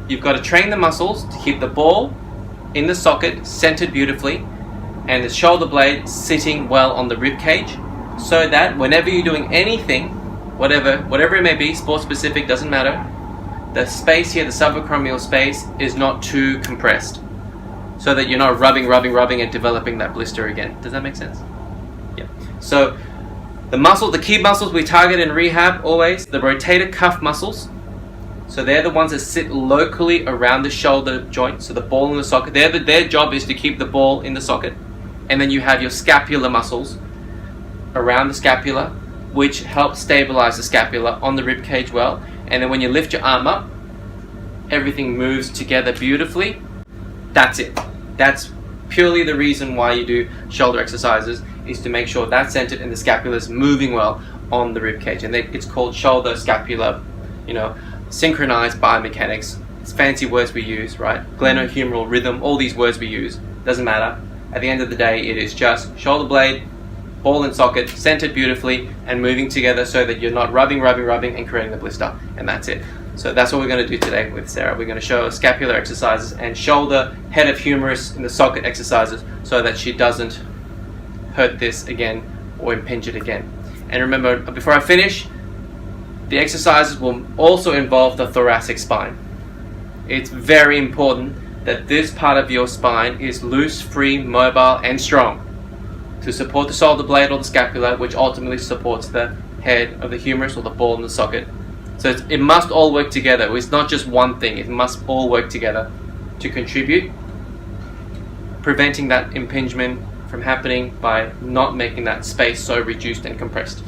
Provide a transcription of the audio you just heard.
you've got to train the muscles to keep the ball in the socket, centered beautifully, and the shoulder blade sitting well on the rib cage, so that whenever you're doing anything, whatever it may be, sport specific, doesn't matter, the space here, the subacromial space, is not too compressed, so that you're not rubbing and developing that blister again. Does that make sense? Yeah. So the key muscles we target in rehab always, the rotator cuff muscles. So they're the ones that sit locally around the shoulder joint, so the ball in the socket. Their job is to keep the ball in the socket. And then you have your scapular muscles around the scapula, which help stabilize the scapula on the rib cage well. And then when you lift your arm up, everything moves together beautifully. That's it. That's purely the reason why you do shoulder exercises, is to make sure that's centered and the scapula is moving well on the rib cage. And it's called shoulder scapular, synchronized biomechanics. It's fancy words we use, right? Glenohumeral rhythm, all these words we use, doesn't matter. At the end of the day, it is just shoulder blade, ball and socket, centered beautifully and moving together, so that you're not rubbing and creating the blister. And that's it. So that's what we're going to do today with Sarah. We're going to show scapular exercises and shoulder, head of humerus in the socket exercises, so that she doesn't hurt this again or impinge it again. And remember, before I finish, the exercises will also involve the thoracic spine. It's very important that this part of your spine is loose, free, mobile, and strong to support the shoulder blade or the scapula, which ultimately supports the head of the humerus or the ball in the socket. So it must all work together. It's not just one thing. It must all work together to contribute, preventing that impingement from happening by not making that space so reduced and compressed.